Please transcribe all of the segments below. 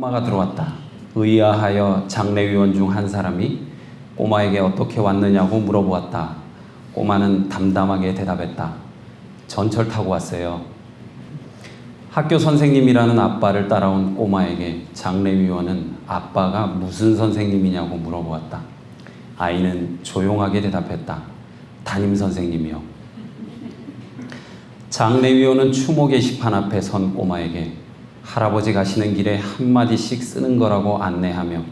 꼬마가 들어왔다. 의아하여 장례위원 중 한 사람이 꼬마에게 어떻게 왔느냐고 물어보았다. 꼬마는 담담하게 대답했다. 전철 타고 왔어요. 학교 선생님이라는 아빠를 따라온 꼬마에게 장례위원은 아빠가 무슨 선생님이냐고 물어보았다. 아이는 조용하게 대답했다. 담임 선생님이요. 장례위원은 추모 게시판 앞에 선 꼬마에게 할아버지 가시는 길에 한마디씩 쓰는 거라고 안내하며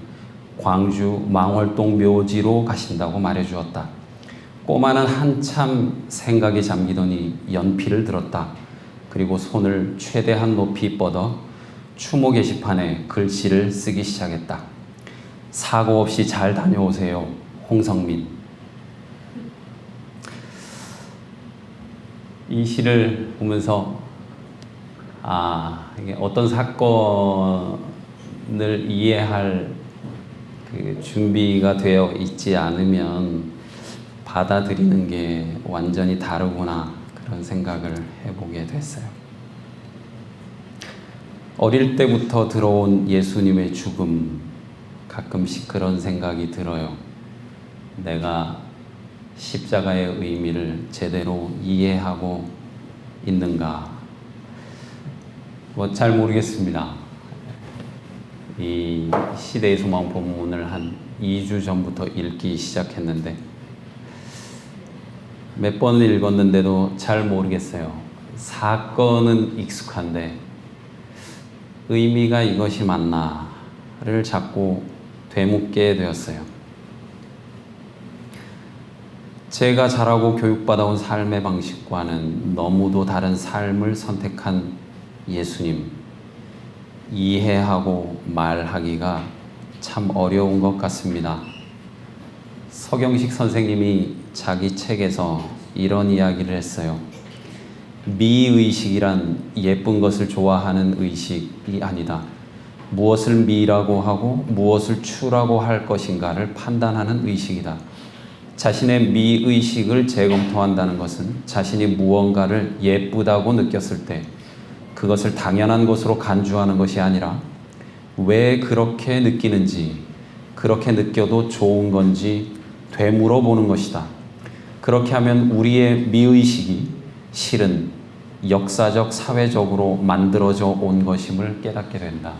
광주 망월동 묘지로 가신다고 말해주었다. 꼬마는 한참 생각에 잠기더니 연필을 들었다. 그리고 손을 최대한 높이 뻗어 추모 게시판에 글씨를 쓰기 시작했다. 사고 없이 잘 다녀오세요. 홍성민. 이 시를 보면서 이게 어떤 사건을 이해할 그 준비가 되어 있지 않으면 받아들이는 게 완전히 다르구나, 그런 생각을 해보게 됐어요. 어릴 때부터 들어온 예수님의 죽음, 가끔씩 그런 생각이 들어요. 내가 십자가의 의미를 제대로 이해하고 있는가? 잘 모르겠습니다. 이 시대의 소망 본문을 한 2주 전부터 읽기 시작했는데 몇 번을 읽었는데도 잘 모르겠어요. 사건은 익숙한데 의미가 이것이 맞나를 자꾸 되묻게 되었어요. 제가 자라고 교육받아온 삶의 방식과는 너무도 다른 삶을 선택한 예수님, 이해하고 말하기가 참 어려운 것 같습니다. 서경식 선생님이 자기 책에서 이런 이야기를 했어요. 미의식이란 예쁜 것을 좋아하는 의식이 아니다. 무엇을 미라고 하고 무엇을 추라고 할 것인가를 판단하는 의식이다. 자신의 미의식을 재검토한다는 것은 자신이 무언가를 예쁘다고 느꼈을 때 그것을 당연한 것으로 간주하는 것이 아니라 왜 그렇게 느끼는지, 그렇게 느껴도 좋은 건지 되물어보는 것이다. 그렇게 하면 우리의 미의식이 실은 역사적, 사회적으로 만들어져 온 것임을 깨닫게 된다.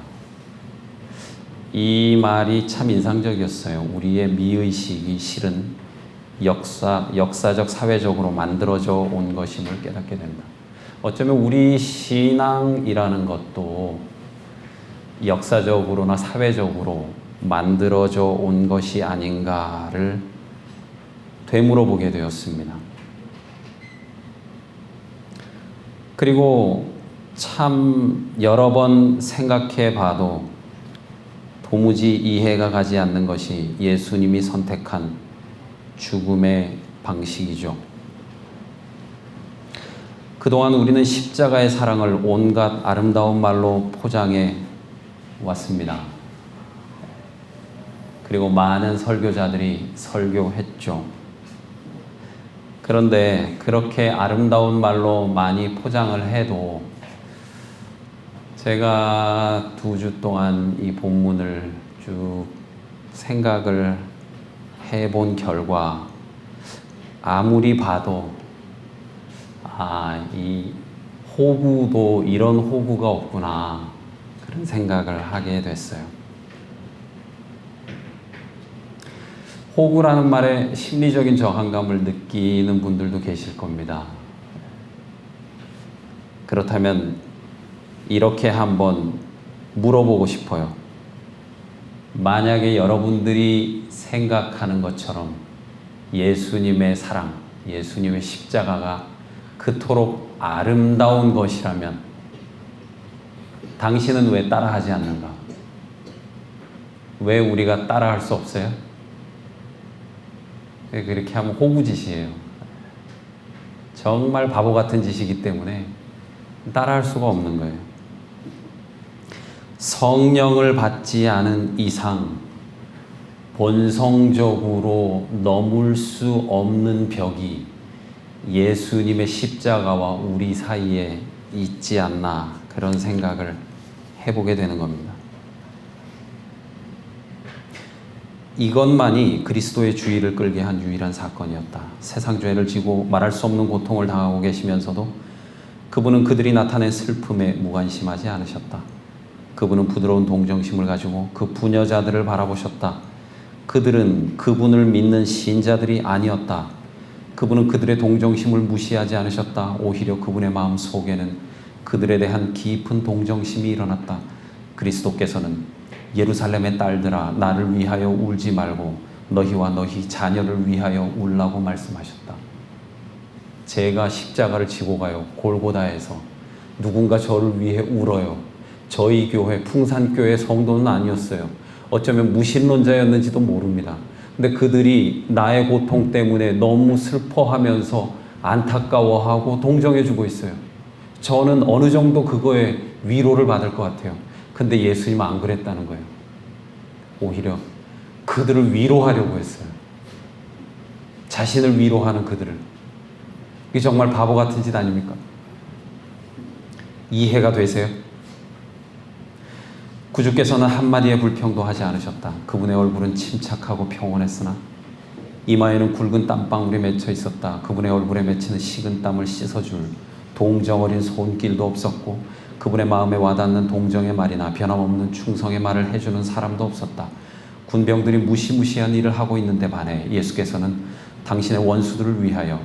이 말이 참 인상적이었어요. 우리의 미의식이 실은 역사적, 사회적으로 만들어져 온 것임을 깨닫게 된다. 어쩌면 우리 신앙이라는 것도 역사적으로나 사회적으로 만들어져 온 것이 아닌가를 되물어보게 되었습니다. 그리고 참 여러 번 생각해 봐도 도무지 이해가 가지 않는 것이 예수님이 선택한 죽음의 방식이죠. 그동안 우리는 십자가의 사랑을 온갖 아름다운 말로 포장해 왔습니다. 그리고 많은 설교자들이 설교했죠. 그런데 그렇게 아름다운 말로 많이 포장을 해도 제가 2주 동안 이 본문을 쭉 생각을 해본 결과 아무리 봐도 이 호구도 이런 호구가 없구나, 그런 생각을 하게 됐어요. 호구라는 말에 심리적인 저항감을 느끼는 분들도 계실 겁니다. 그렇다면 이렇게 한번 물어보고 싶어요. 만약에 여러분들이 생각하는 것처럼 예수님의 사랑, 예수님의 십자가가 그토록 아름다운 것이라면 당신은 왜 따라하지 않는가? 왜 우리가 따라할 수 없어요? 그렇게 하면 호구짓이에요. 정말 바보 같은 짓이기 때문에 따라할 수가 없는 거예요. 성령을 받지 않은 이상 본성적으로 넘을 수 없는 벽이 예수님의 십자가와 우리 사이에 있지 않나, 그런 생각을 해보게 되는 겁니다. 이것만이 그리스도의 주의를 끌게 한 유일한 사건이었다. 세상 죄를 지고 말할 수 없는 고통을 당하고 계시면서도 그분은 그들이 나타낸 슬픔에 무관심하지 않으셨다. 그분은 부드러운 동정심을 가지고 그 부녀자들을 바라보셨다. 그들은 그분을 믿는 신자들이 아니었다. 그분은 그들의 동정심을 무시하지 않으셨다. 오히려 그분의 마음 속에는 그들에 대한 깊은 동정심이 일어났다. 그리스도께서는 예루살렘의 딸들아, 나를 위하여 울지 말고 너희와 너희 자녀를 위하여 울라고 말씀하셨다. 제가 십자가를 지고 가요. 골고다에서 누군가 저를 위해 울어요. 저희 교회, 풍산교회 성도는 아니었어요. 어쩌면 무신론자였는지도 모릅니다. 근데 그들이 나의 고통 때문에 너무 슬퍼하면서 안타까워하고 동정해주고 있어요. 저는 어느 정도 그거에 위로를 받을 것 같아요. 근데 예수님은 안 그랬다는 거예요. 오히려 그들을 위로하려고 했어요. 자신을 위로하는 그들을. 이게 정말 바보 같은 짓 아닙니까? 이해가 되세요? 구주께서는 한마디의 불평도 하지 않으셨다. 그분의 얼굴은 침착하고 평온했으나 이마에는 굵은 땀방울이 맺혀 있었다. 그분의 얼굴에 맺히는 식은 땀을 씻어줄 동정 어린 손길도 없었고 그분의 마음에 와닿는 동정의 말이나 변함없는 충성의 말을 해주는 사람도 없었다. 군병들이 무시무시한 일을 하고 있는데 반해 예수께서는 당신의 원수들을 위하여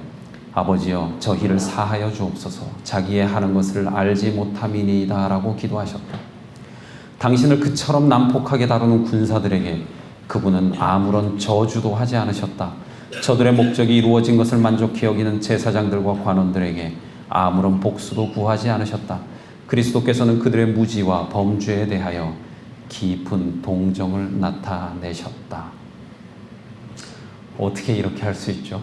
아버지여 저희를 사하여 주옵소서 자기의 하는 것을 알지 못함이니이다 라고 기도하셨다. 당신을 그처럼 난폭하게 다루는 군사들에게 그분은 아무런 저주도 하지 않으셨다. 저들의 목적이 이루어진 것을 만족해 여기는 제사장들과 관원들에게 아무런 복수도 구하지 않으셨다. 그리스도께서는 그들의 무지와 범죄에 대하여 깊은 동정을 나타내셨다. 어떻게 이렇게 할 수 있죠?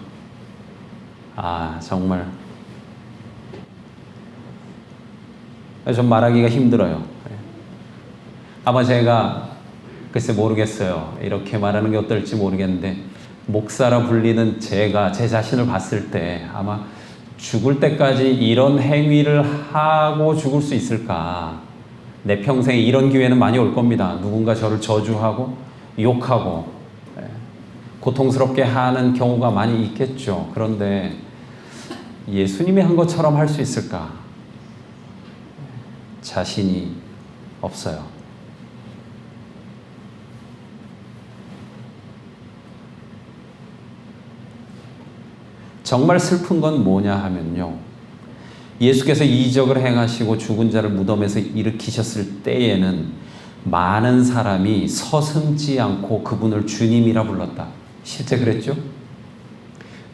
정말 좀 말하기가 힘들어요. 아마 제가 글쎄 모르겠어요. 이렇게 말하는 게 어떨지 모르겠는데 목사라 불리는 제가 제 자신을 봤을 때 아마 죽을 때까지 이런 행위를 하고 죽을 수 있을까? 내 평생에 이런 기회는 많이 올 겁니다. 누군가 저를 저주하고 욕하고 고통스럽게 하는 경우가 많이 있겠죠. 그런데 예수님이 한 것처럼 할 수 있을까? 자신이 없어요. 정말 슬픈 건 뭐냐 하면요. 예수께서 이적을 행하시고 죽은 자를 무덤에서 일으키셨을 때에는 많은 사람이 서슴지 않고 그분을 주님이라 불렀다. 실제 그랬죠?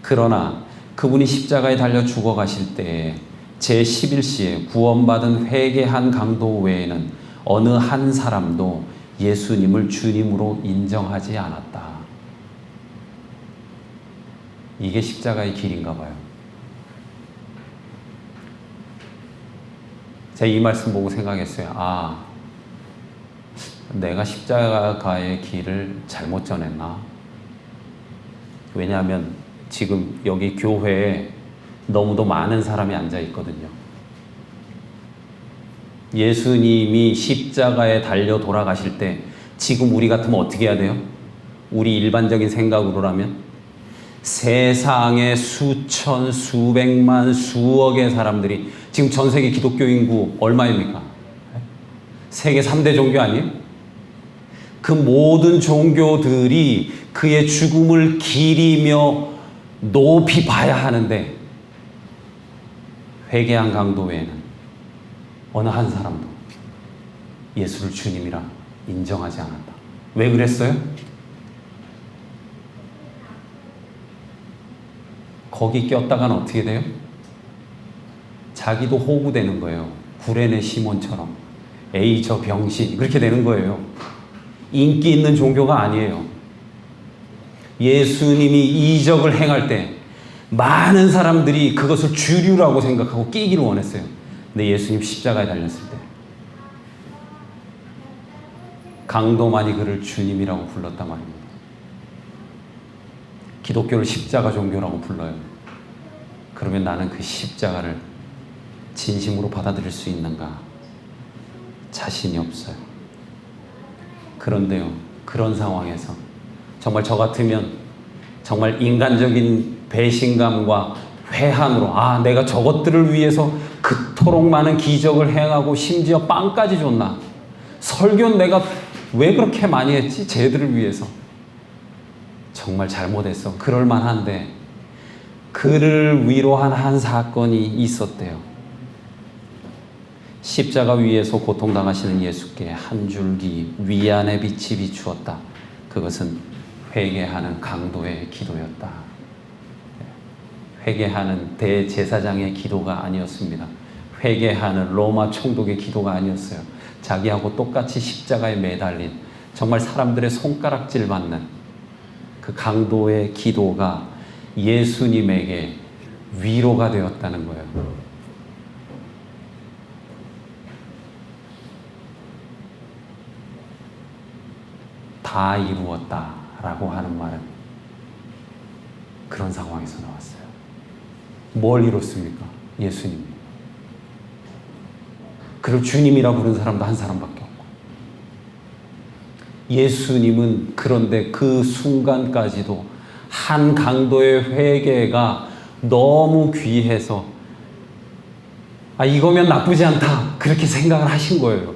그러나 그분이 십자가에 달려 죽어가실 때에 제11시에 구원받은 회개한 강도 외에는 어느 한 사람도 예수님을 주님으로 인정하지 않았다. 이게 십자가의 길인가 봐요. 제가 이 말씀 보고 생각했어요. 내가 십자가의 길을 잘못 전했나? 왜냐하면 지금 여기 교회에 너무도 많은 사람이 앉아 있거든요. 예수님이 십자가에 달려 돌아가실 때 지금 우리 같으면 어떻게 해야 돼요? 우리 일반적인 생각으로라면 세상에 수천, 수백만, 수억의 사람들이 지금 전 세계 기독교 인구 얼마입니까? 세계 3대 종교 아니에요? 그 모든 종교들이 그의 죽음을 기리며 높이 봐야 하는데 회개한 강도 외에는 어느 한 사람도 예수를 주님이라 인정하지 않았다. 왜 그랬어요? 거기 꼈다가는 어떻게 돼요? 자기도 호구되는 거예요. 구레네 시몬처럼. 에이 저 병신 그렇게 되는 거예요. 인기 있는 종교가 아니에요. 예수님이 이적을 행할 때 많은 사람들이 그것을 주류라고 생각하고 끼기를 원했어요. 근데 예수님 십자가에 달렸을 때 강도만이 그를 주님이라고 불렀단 말입니다. 기독교를 십자가 종교라고 불러요. 그러면 나는 그 십자가를 진심으로 받아들일 수 있는가? 자신이 없어요. 그런데요, 그런 상황에서 정말 저 같으면 정말 인간적인 배신감과 회한으로 내가 저것들을 위해서 그토록 많은 기적을 행하고 심지어 빵까지 줬나? 설교는 내가 왜 그렇게 많이 했지? 쟤들을 위해서. 정말 잘못했어. 그럴 만한데 그를 위로한 한 사건이 있었대요. 십자가 위에서 고통당하시는 예수께 한 줄기 위안의 빛이 비추었다. 그것은 회개하는 강도의 기도였다. 회개하는 대제사장의 기도가 아니었습니다. 회개하는 로마 총독의 기도가 아니었어요. 자기하고 똑같이 십자가에 매달린 정말 사람들의 손가락질 받는 그 강도의 기도가 예수님에게 위로가 되었다는 거예요. 다 이루었다라고 하는 말은 그런 상황에서 나왔어요. 뭘 이뤘습니까? 예수님. 그리고 주님이라 부른 사람도 한 사람밖에 없고. 예수님은 그런데 그 순간까지도 한 강도의 회개가 너무 귀해서 이거면 나쁘지 않다 그렇게 생각을 하신 거예요.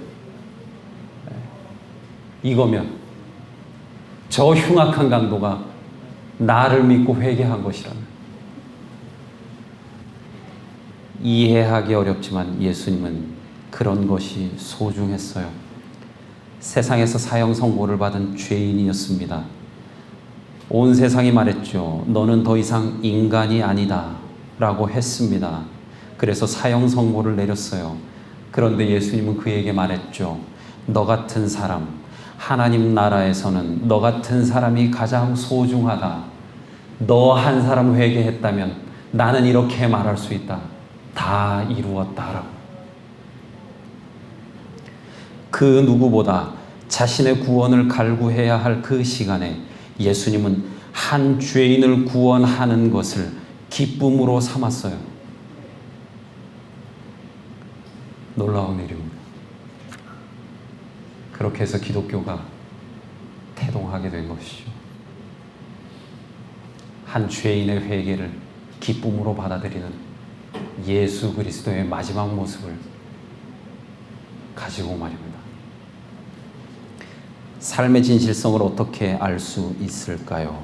이거면 저 흉악한 강도가 나를 믿고 회개한 것이라면. 이해하기 어렵지만 예수님은 그런 것이 소중했어요. 세상에서 사형 선고를 받은 죄인이었습니다. 온 세상이 말했죠. 너는 더 이상 인간이 아니다 라고 했습니다. 그래서 사형 선고를 내렸어요. 그런데 예수님은 그에게 말했죠. 너 같은 사람, 하나님 나라에서는 너 같은 사람이 가장 소중하다. 너 한 사람 회개했다면 나는 이렇게 말할 수 있다. 다 이루었다라고. 그 누구보다 자신의 구원을 갈구해야 할 그 시간에 예수님은 한 죄인을 구원하는 것을 기쁨으로 삼았어요. 놀라운 일입니다. 그렇게 해서 기독교가 태동하게 된 것이죠. 한 죄인의 회개를 기쁨으로 받아들이는 예수 그리스도의 마지막 모습을 가지고 말입니다. 삶의 진실성을 어떻게 알 수 있을까요?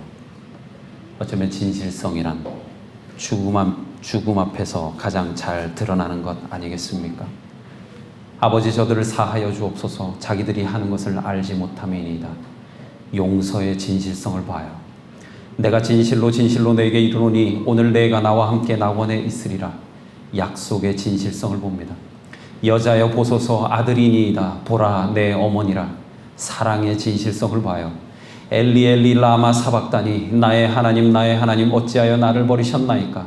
어쩌면 진실성이란 죽음 앞에서 가장 잘 드러나는 것 아니겠습니까? 아버지 저들을 사하여 주옵소서. 자기들이 하는 것을 알지 못함이니이다. 용서의 진실성을 봐요. 내가 진실로 진실로 내게 이르노니 오늘 내가 나와 함께 낙원에 있으리라. 약속의 진실성을 봅니다. 여자여 보소서 아들이니이다. 보라 내 어머니라. 사랑의 진실성을 봐요. 엘리 엘리 라마 사박다니 나의 하나님 어찌하여 나를 버리셨나이까.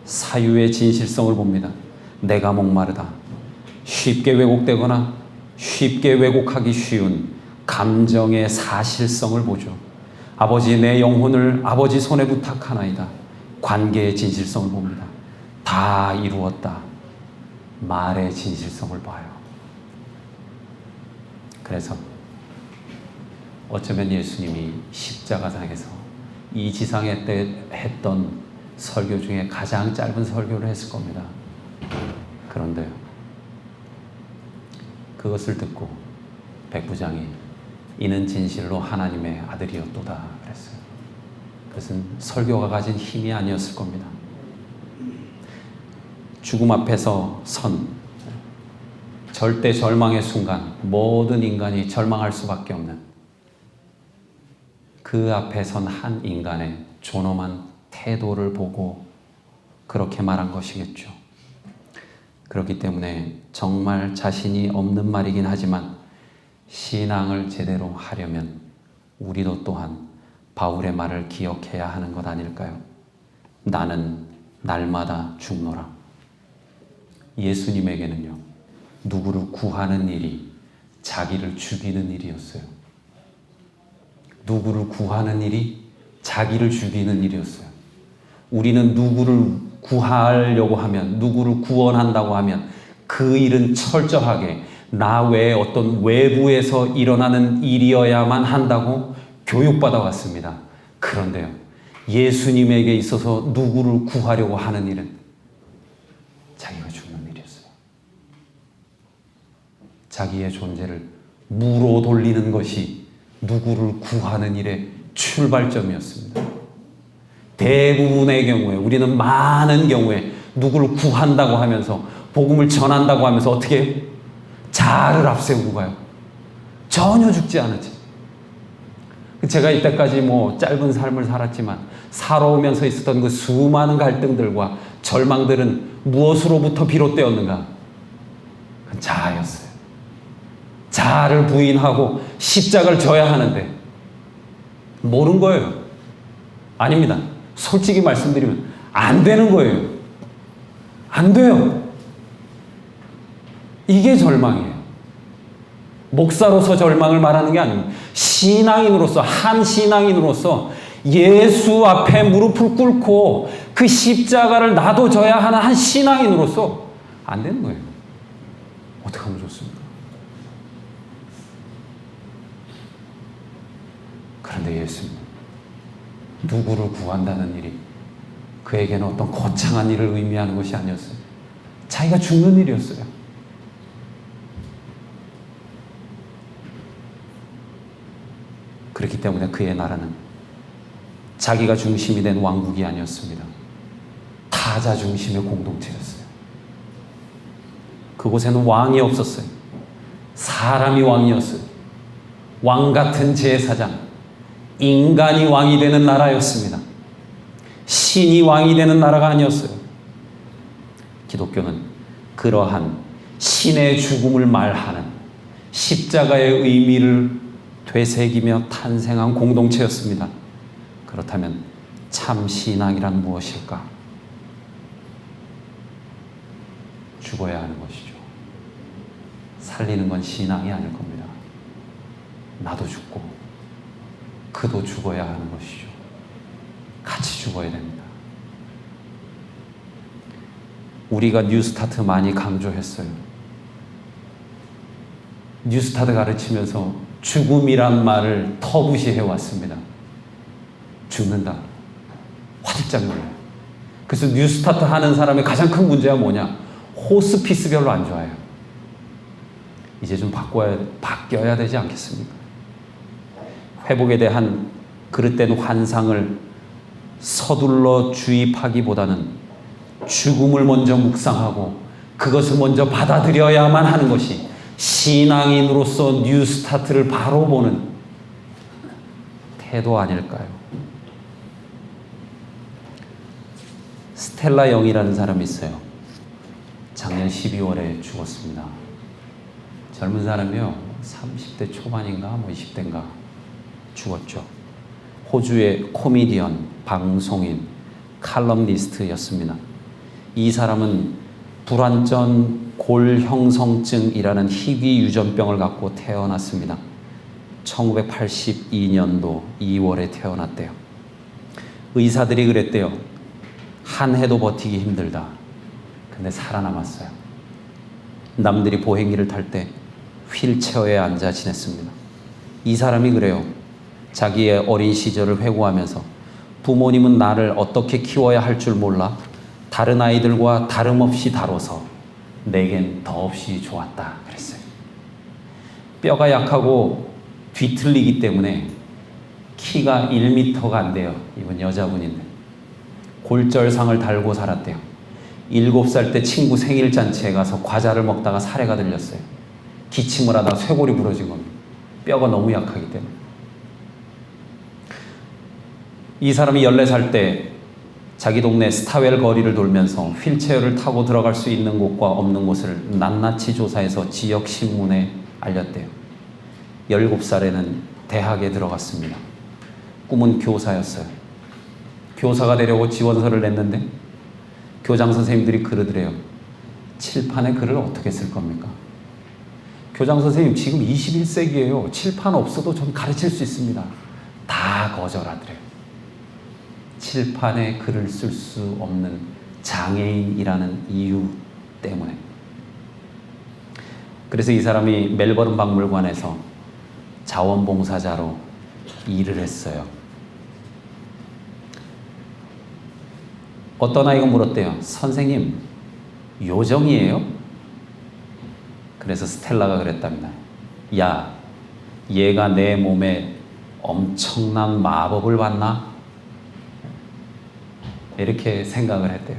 사유의 진실성을 봅니다. 내가 목마르다. 쉽게 왜곡되거나 쉽게 왜곡하기 쉬운 감정의 사실성을 보죠. 아버지 내 영혼을 아버지 손에 부탁하나이다. 관계의 진실성을 봅니다. 다 이루었다. 말의 진실성을 봐요. 그래서 어쩌면 예수님이 십자가상에서 이 지상에 때 했던 설교 중에 가장 짧은 설교를 했을 겁니다. 그런데요, 그것을 듣고 백부장이 이는 진실로 하나님의 아들이었도다 그랬어요. 그것은 설교가 가진 힘이 아니었을 겁니다. 죽음 앞에서 선 절대 절망의 순간, 모든 인간이 절망할 수밖에 없는 그 앞에 선 한 인간의 존엄한 태도를 보고 그렇게 말한 것이겠죠. 그렇기 때문에 정말 자신이 없는 말이긴 하지만 신앙을 제대로 하려면 우리도 또한 바울의 말을 기억해야 하는 것 아닐까요? 나는 날마다 죽노라. 예수님에게는요, 누구를 구하는 일이 자기를 죽이는 일이었어요. 누구를 구하는 일이 자기를 죽이는 일이었어요. 우리는 누구를 구하려고 하면, 누구를 구원한다고 하면 그 일은 철저하게 나 외에 어떤 외부에서 일어나는 일이어야만 한다고 교육받아 왔습니다. 그런데요, 예수님에게 있어서 누구를 구하려고 하는 일은 자기가 죽는 일이었어요. 자기의 존재를 무로 돌리는 것이 누구를 구하는 일의 출발점이었습니다. 대부분의 경우에, 우리는 많은 경우에 누구를 구한다고 하면서, 복음을 전한다고 하면서 어떻게 해요? 자아를 앞세우고 가요. 전혀 죽지 않았지. 제가 이때까지 짧은 삶을 살았지만 살아오면서 있었던 그 수많은 갈등들과 절망들은 무엇으로부터 비롯되었는가? 그건 자아였어요. 자아를 부인하고 십자가를 져야 하는데 모른 거예요. 아닙니다. 솔직히 말씀드리면 안 되는 거예요. 안 돼요. 이게 절망이에요. 목사로서 절망을 말하는 게 아닙니다. 신앙인으로서, 한 신앙인으로서 예수 앞에 무릎을 꿇고 그 십자가를 나도 져야 하는 한 신앙인으로서 안 되는 거예요. 어떻게 하면 좋습니까? 그런데 예수님, 누구를 구한다는 일이 그에게는 어떤 거창한 일을 의미하는 것이 아니었어요. 자기가 죽는 일이었어요. 그렇기 때문에 그의 나라는 자기가 중심이 된 왕국이 아니었습니다. 타자 중심의 공동체였어요. 그곳에는 왕이 없었어요. 사람이 왕이었어요. 왕 같은 제사장, 인간이 왕이 되는 나라였습니다. 신이 왕이 되는 나라가 아니었어요. 기독교는 그러한 신의 죽음을 말하는 십자가의 의미를 되새기며 탄생한 공동체였습니다. 그렇다면 참 신앙이란 무엇일까? 죽어야 하는 것이죠. 살리는 건 신앙이 아닐 겁니다. 나도 죽고 그도 죽어야 하는 것이죠. 같이 죽어야 됩니다. 우리가 뉴스타트 많이 강조했어요. 뉴스타트 가르치면서 죽음이란 말을 터부시해 왔습니다. 죽는다. 화들짝 놀라요. 그래서 뉴스타트 하는 사람의 가장 큰 문제가 뭐냐? 호스피스 별로 안 좋아해요. 이제 좀 바뀌어야 되지 않겠습니까? 회복에 대한 그릇된 환상을 서둘러 주입하기보다는 죽음을 먼저 묵상하고 그것을 먼저 받아들여야만 하는 것이 신앙인으로서 뉴스타트를 바로 보는 태도 아닐까요? 스텔라 영이라는 사람이 있어요. 작년 12월에 죽었습니다. 젊은 사람이요. 30대 초반인가 20대인가 죽었죠. 호주의 코미디언, 방송인, 칼럼니스트였습니다. 이 사람은 불완전 골형성증이라는 희귀 유전병을 갖고 태어났습니다. 1982년도 2월에 태어났대요. 의사들이 그랬대요. 한 해도 버티기 힘들다. 근데 살아남았어요. 남들이 보행기를 탈 때 휠체어에 앉아 지냈습니다. 이 사람이 그래요. 자기의 어린 시절을 회고하면서 부모님은 나를 어떻게 키워야 할 줄 몰라 다른 아이들과 다름없이 다뤄서 내겐 더없이 좋았다 그랬어요. 뼈가 약하고 뒤틀리기 때문에 키가 1m가 안 돼요. 이분 여자분인데 골절상을 달고 살았대요. 7살 때 친구 생일잔치에 가서 과자를 먹다가 사례가 들렸어요. 기침을 하다가 쇄골이 부러진 겁니다. 뼈가 너무 약하기 때문에. 이 사람이 14살 때 자기 동네 스타웰 거리를 돌면서 휠체어를 타고 들어갈 수 있는 곳과 없는 곳을 낱낱이 조사해서 지역 신문에 알렸대요. 17살에는 대학에 들어갔습니다. 꿈은 교사였어요. 교사가 되려고 지원서를 냈는데 교장 선생님들이 그러더래요. 칠판에 글을 어떻게 쓸 겁니까? 교장 선생님 지금 21세기예요. 칠판 없어도 전 가르칠 수 있습니다. 다 거절하더래요. 칠판에 글을 쓸 수 없는 장애인이라는 이유 때문에. 그래서 이 사람이 멜버른 박물관에서 자원봉사자로 일을 했어요. 어떤 아이가 물었대요. 선생님, 요정이에요? 그래서 스텔라가 그랬답니다. 야, 얘가 내 몸에 엄청난 마법을 받나? 이렇게 생각을 했대요.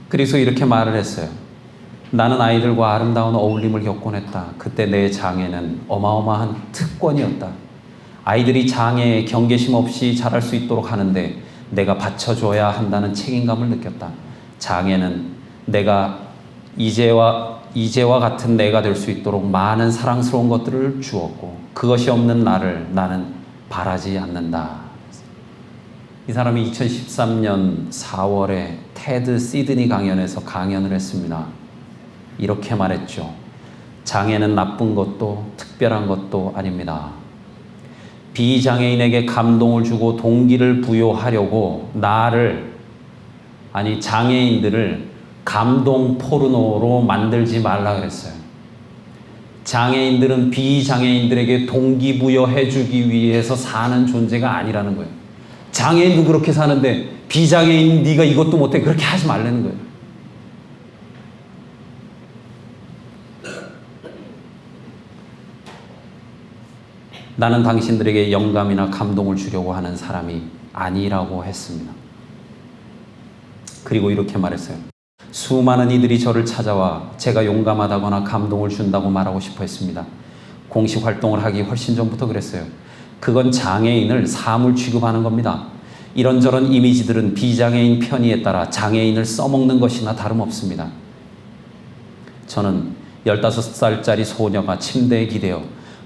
그래서 이렇게 말을 했어요. 나는 아이들과 아름다운 어울림을 겪곤 했다. 그때 내 장애는 어마어마한 특권이었다. 아이들이 장애에 경계심 없이 자랄 수 있도록 하는데 내가 받쳐줘야 한다는 책임감을 느꼈다. 장애는 내가 이제와 같은 내가 될 수 있도록 많은 사랑스러운 것들을 주었고 그것이 없는 나를 나는 바라지 않는다. 이 사람이 2013년 4월에 테드 시드니 강연에서 강연을 했습니다. 이렇게 말했죠. 장애는 나쁜 것도 특별한 것도 아닙니다. 비장애인에게 감동을 주고 동기를 부여하려고 장애인들을 감동 포르노로 만들지 말라 그랬어요. 장애인들은 비장애인들에게 동기부여해 주기 위해서 사는 존재가 아니라는 거예요. 장애인도 그렇게 사는데 비장애인 네가 이것도 못해 그렇게 하지 말라는 거예요. 나는 당신들에게 영감이나 감동을 주려고 하는 사람이 아니라고 했습니다. 그리고 이렇게 말했어요. 수많은 이들이 저를 찾아와 제가 용감하다거나 감동을 준다고 말하고 싶어 했습니다. 공식 활동을 하기 훨씬 전부터 그랬어요. 그건 장애인을 사물 취급하는 겁니다. 이런저런 이미지들은 비장애인 편의에 따라 장애인을 써먹는 것이나 다름없습니다. 저는 15살짜리 소녀가 침대에 기대어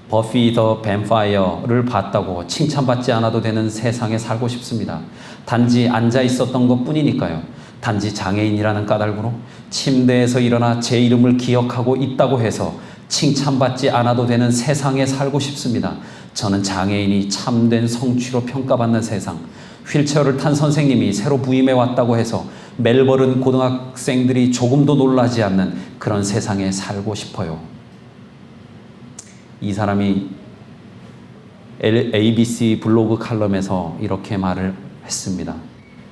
버피 더 뱀파이어를 봤다고 칭찬받지 않아도 되는 세상에 살고 싶습니다. 단지 앉아 있었던 것 뿐이니까요. 단지 장애인이라는 까닭으로 침대에서 일어나 제 이름을 기억하고 있다고 해서 칭찬받지 않아도 되는 세상에 살고 싶습니다. 저는 장애인이 참된 성취로 평가받는 세상, 휠체어를 탄 선생님이 새로 부임해 왔다고 해서 멜버른 고등학생들이 조금도 놀라지 않는 그런 세상에 살고 싶어요. 이 사람이 ABC 블로그 칼럼에서 이렇게 말을 했습니다.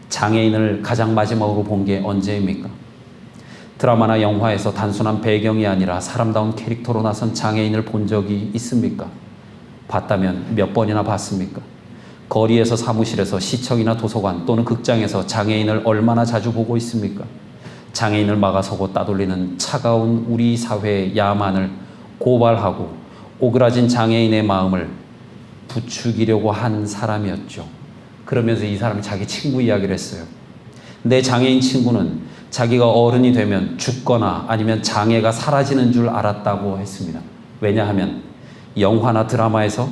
장애인을 가장 마지막으로 본 게 언제입니까? 드라마나 영화에서 단순한 배경이 아니라 사람다운 캐릭터로 나선 장애인을 본 적이 있습니까? 봤다면 몇 번이나 봤습니까? 거리에서 사무실에서 시청이나 도서관 또는 극장에서 장애인을 얼마나 자주 보고 있습니까? 장애인을 막아서고 따돌리는 차가운 우리 사회의 야만을 고발하고 오그라진 장애인의 마음을 부추기려고 한 사람이었죠. 그러면서 이 사람이 자기 친구 이야기를 했어요. 내 장애인 친구는 자기가 어른이 되면 죽거나 아니면 장애가 사라지는 줄 알았다고 했습니다. 왜냐하면 영화나 드라마에서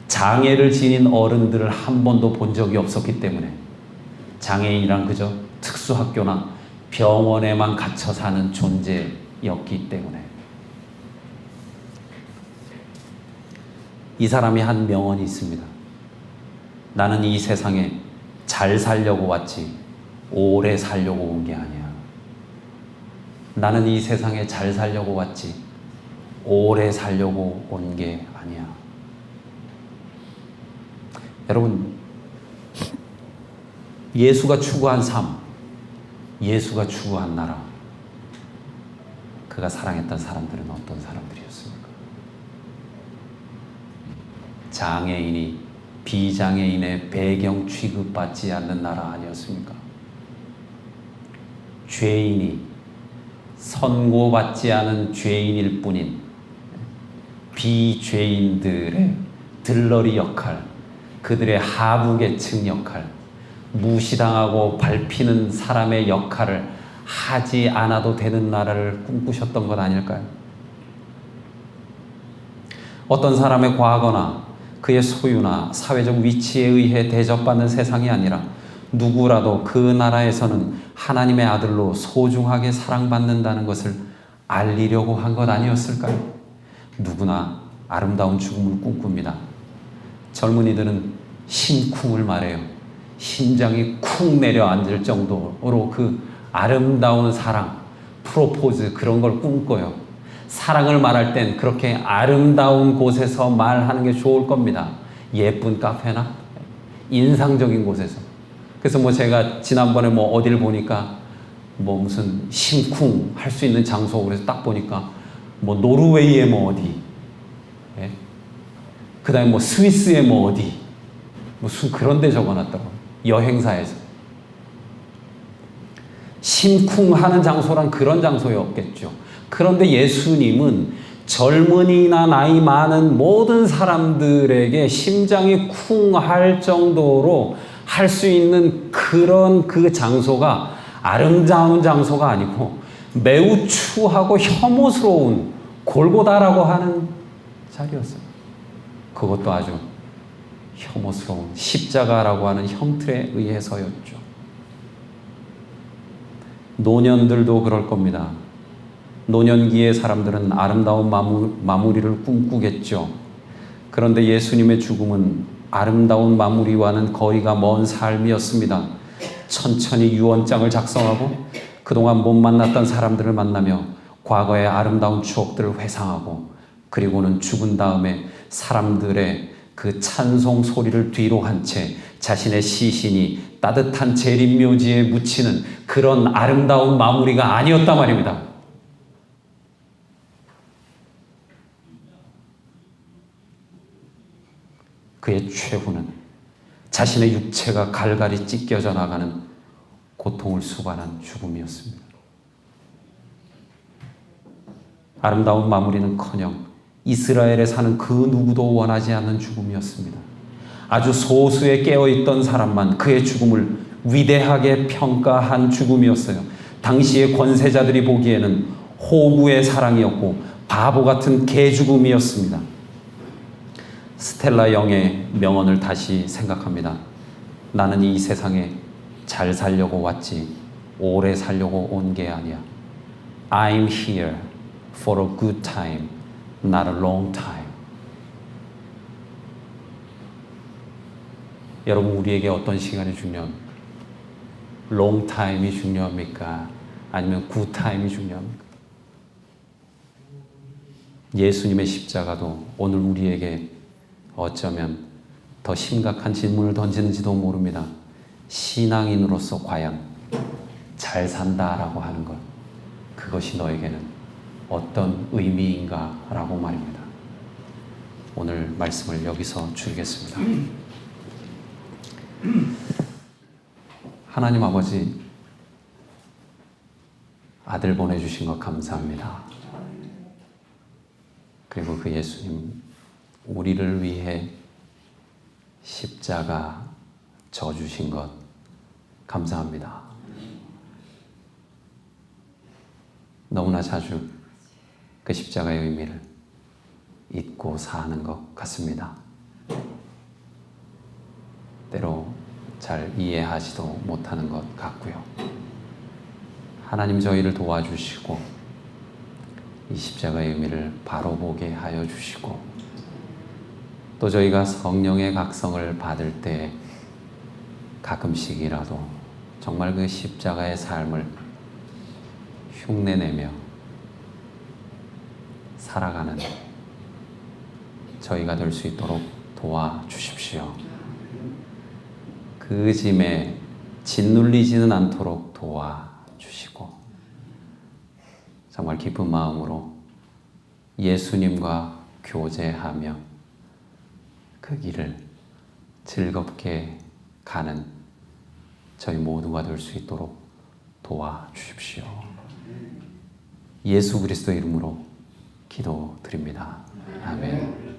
장애를 지닌 어른들을 한 번도 본 적이 없었기 때문에 장애인이란 그저 특수학교나 병원에만 갇혀 사는 존재였기 때문에. 이 사람이 한 명언이 있습니다. 나는 이 세상에 잘 살려고 왔지 오래 살려고 온 게 아니야. 나는 이 세상에 잘 살려고 왔지 오래 살려고 온 게 아니야. 여러분, 예수가 추구한 삶, 예수가 추구한 나라, 그가 사랑했던 사람들은 어떤 사람들이었습니까? 장애인이 비장애인의 배경 취급받지 않는 나라 아니었습니까? 죄인이 선고받지 않은 죄인일 뿐인 비죄인들의 들러리 역할, 그들의 하부계층 역할, 무시당하고 밟히는 사람의 역할을 하지 않아도 되는 나라를 꿈꾸셨던 것 아닐까요? 어떤 사람의 과거나 그의 소유나 사회적 위치에 의해 대접받는 세상이 아니라 누구라도 그 나라에서는 하나님의 아들로 소중하게 사랑받는다는 것을 알리려고 한 것 아니었을까요? 누구나 아름다운 죽음을 꿈꿉니다. 젊은이들은 심쿵을 말해요. 심장이 쿵 내려앉을 정도로 그 아름다운 사랑, 프로포즈 그런 걸 꿈꿔요. 사랑을 말할 땐 그렇게 아름다운 곳에서 말하는 게 좋을 겁니다. 예쁜 카페나 인상적인 곳에서. 그래서 뭐 제가 지난번에 뭐 어디를 보니까 뭐 무슨 심쿵 할 수 있는 장소, 그래서 딱 보니까 뭐 노르웨이의 뭐 어디, 예? 그 다음에 뭐 스위스의 뭐 어디, 무슨 그런 데 적어놨더라고요. 여행사에서. 심쿵하는 장소란 그런 장소였겠죠. 그런데 예수님은 젊은이나 나이 많은 모든 사람들에게 심장이 쿵할 정도로 할 수 있는 그런 그 장소가 아름다운 장소가 아니고 매우 추하고 혐오스러운 골고다라고 하는 자리였어요. 그것도 아주 혐오스러운 십자가라고 하는 형틀에 의해서였죠. 노년들도 그럴 겁니다. 노년기의 사람들은 아름다운 마무리를 꿈꾸겠죠. 그런데 예수님의 죽음은 아름다운 마무리와는 거리가 먼 삶이었습니다. 천천히 유언장을 작성하고 그동안 못 만났던 사람들을 만나며 과거의 아름다운 추억들을 회상하고, 그리고는 죽은 다음에 사람들의 그 찬송 소리를 뒤로 한 채 자신의 시신이 따뜻한 재림묘지에 묻히는 그런 아름다운 마무리가 아니었단 말입니다. 그의 최후는 자신의 육체가 갈갈이 찢겨져 나가는 고통을 수반한 죽음이었습니다. 아름다운 마무리는커녕 이스라엘에 사는 그 누구도 원하지 않는 죽음이었습니다. 아주 소수에 깨어있던 사람만 그의 죽음을 위대하게 평가한 죽음이었어요. 당시의 권세자들이 보기에는 호구의 사랑이었고 바보 같은 개죽음이었습니다. 스텔라 영의 명언을 다시 생각합니다. 나는 이 세상에 잘 살려고 왔지 오래 살려고 온 게 아니야. I'm here for a good time, not a long time. 여러분, 우리에게 어떤 시간이 중요합니까? long time이 중요합니까? 아니면 good time이 중요합니까? 예수님의 십자가도 오늘 우리에게 어쩌면 더 심각한 질문을 던지는지도 모릅니다. 신앙인으로서 과연 잘 산다라고 하는 것, 그것이 너에게는 어떤 의미인가 라고 말입니다. 오늘 말씀을 여기서 줄이겠습니다. 하나님 아버지, 아들 보내주신 것 감사합니다. 그리고 그 예수님, 우리를 위해 십자가 져주신 것 감사합니다. 너무나 자주 그 십자가의 의미를 잊고 사는 것 같습니다. 때로 잘 이해하지도 못하는 것 같고요. 하나님, 저희를 도와주시고 이 십자가의 의미를 바로 보게 하여 주시고, 또 저희가 성령의 각성을 받을 때 가끔씩이라도 정말 그 십자가의 삶을 흉내내며 살아가는 저희가 될 수 있도록 도와주십시오. 그 짐에 짓눌리지는 않도록 도와주시고, 정말 기쁜 마음으로 예수님과 교제하며 그 길을 즐겁게 가는 저희 모두가 될 수 있도록 도와주십시오. 예수 그리스도 이름으로 기도드립니다. 아멘.